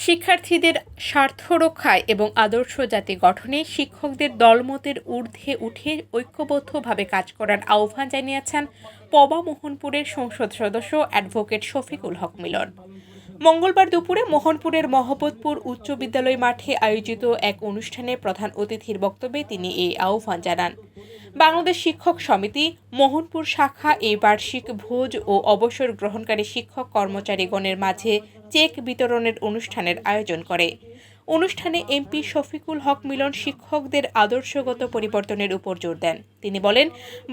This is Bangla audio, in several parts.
শিক্ষার্থীদের স্বার্থ রক্ষায় এবং আদর্শ জাতি গঠনে শিক্ষকদের দলমতের ঊর্ধ্বে উঠে ঐক্যবদ্ধভাবে কাজ করার আহ্বান জানিয়েছেন পবা মোহনপুরের সংসদ সদস্য অ্যাডভোকেট শফিকুল হক মিলন। মঙ্গলবার দুপুরে মোহনপুরের মহব্বতপুর উচ্চ বিদ্যালয় মাঠে আয়োজিত এক অনুষ্ঠানে প্রধান অতিথির বক্তব্যে তিনি এই আহ্বান জানান। বাংলাদেশ শিক্ষক সমিতি মোহনপুর শাখা এই বার্ষিক ভোজ ও অবসর গ্রহণকারী শিক্ষক কর্মচারীগণের মাঝে চেক বিতরণের অনুষ্ঠানের আয়োজন করে। অনুষ্ঠানে এমপি শফিকুল হক মিলন শিক্ষকদের আদর্শগত পরিবর্তনের উপর জোর দেন। তিনি বলেন,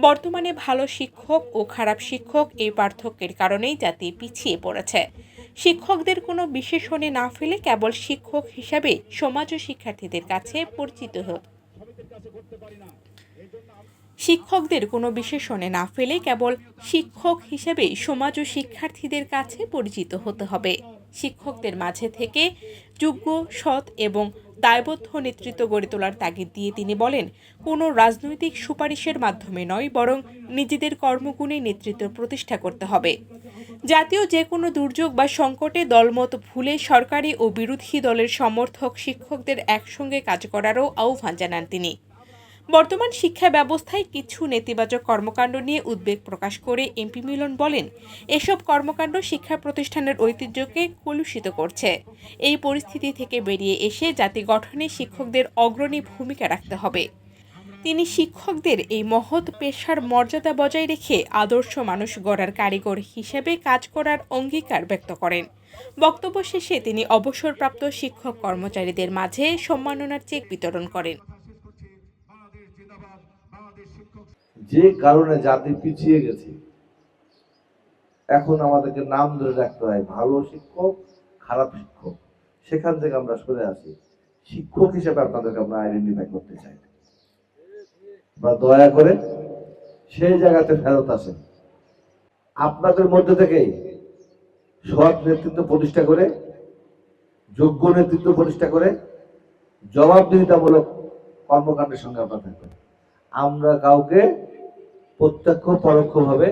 বর্তমানে ভালো শিক্ষক ও খারাপ শিক্ষক এই পার্থক্যের কারণেই জাতি পিছিয়ে পড়েছে। শিক্ষকদের কোনো বিশেষণে না ফেলে কেবল শিক্ষক হিসাবে সমাজ ও শিক্ষার্থীদের কাছে পরিচিত শিক্ষকদের কোনো বিশেষণে না ফেলে কেবল শিক্ষক হিসেবে সমাজ ও শিক্ষার্থীদের কাছে পরিচিত হতে হবে। শিক্ষকদের মাঝে থেকে যোগ্য, সৎ এবং দায়বদ্ধ নেতৃত্ব গড়ে তোলার তাগিদ দিয়ে তিনি বলেন, কোনো রাজনৈতিক সুপারিশের মাধ্যমে নয়, বরং নিজেদের কর্মগুণে নেতৃত্ব প্রতিষ্ঠা করতে হবে। জাতীয় যে কোনো দুর্যোগ বা সংকটে দলমত ভুলে সরকারি ও বিরোধী দলের সমর্থক শিক্ষকদের একসঙ্গে কাজ করারও আহ্বান জানান তিনি। বর্তমান শিক্ষা ব্যবস্থায় কিছু নেতিবাচক কর্মকাণ্ড নিয়ে উদ্বেগ প্রকাশ করে এমপি মিলন বলেন, এসব কর্মকাণ্ড শিক্ষা প্রতিষ্ঠানের ঐতিহ্যকে কলুষিত করছে। এই পরিস্থিতি থেকে বেরিয়ে এসে জাতি গঠনে শিক্ষকদের অগ্রণী ভূমিকা রাখতে হবে। তিনি শিক্ষকদের এই মহৎ পেশার মর্যাদা বজায় রেখে আদর্শ মানুষ গড়ার কারিগর হিসেবে কাজ করার অঙ্গীকার ব্যক্ত করেন। বক্তব্য শেষে তিনি অবসরপ্রাপ্ত শিক্ষক কর্মচারীদের মাঝে সম্মাননার চেক বিতরণ করেন। যে কারণে জাতি পিছিয়ে গেছে, এখন আমাদেরকে নাম ধরে রাখতে হয় ভালো শিক্ষক, খারাপ শিক্ষক। সেখান থেকে আমরা সরে আসি। শিক্ষক হিসেবে আপনাদেরকে আমরা আইডেন্টিফাই করতে চাই। বা দয়া করে সেই জায়গাতে ফেরত আসেন। আপনাদের মধ্যে থেকেই সৎ নেতৃত্ব প্রতিষ্ঠা করে, যোগ্য নেতৃত্ব প্রতিষ্ঠা করে জবাবদিহিতামূলক কর্মকাণ্ডের সঙ্গে আপনারা থাকবেন। আমরা কাউকে প্রত্যক্ষ পরোক্ষভাবে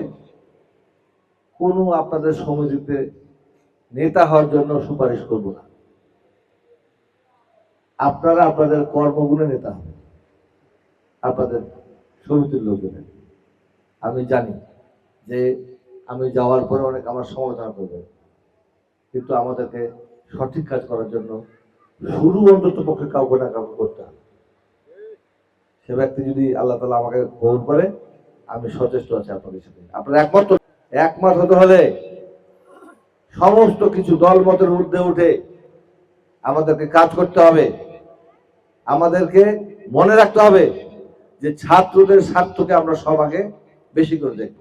কোনো আপনাদের সমিতিতে নেতা হওয়ার জন্য সুপারিশ করব না। আপনারা আপনাদের কর্মগুণে নেতা হবেন, আপনাদের সমিতির লোকজনের। আমি জানি যে আমি যাওয়ার পরে অনেক আমার সমালোচনা করবে, কিন্তু আমাদেরকে সঠিক কাজ করার জন্য শুরু অন্তত পক্ষে কাউকে না কাউকে করতে হবে। সে ব্যক্তি যদি আল্লাহ তাআলা আমাকে কবুল করে, আমি সচেষ্ট আছি আপনাদের সাথে। আপনারা একমত হতে হলে সমস্ত কিছু দলমতের ঊর্ধ্বে উঠে আমাদেরকে কাজ করতে হবে। আমাদেরকে মনে রাখতে হবে যে ছাত্রদের স্বার্থকে আমরা সব আগে বেশি করে দেখব।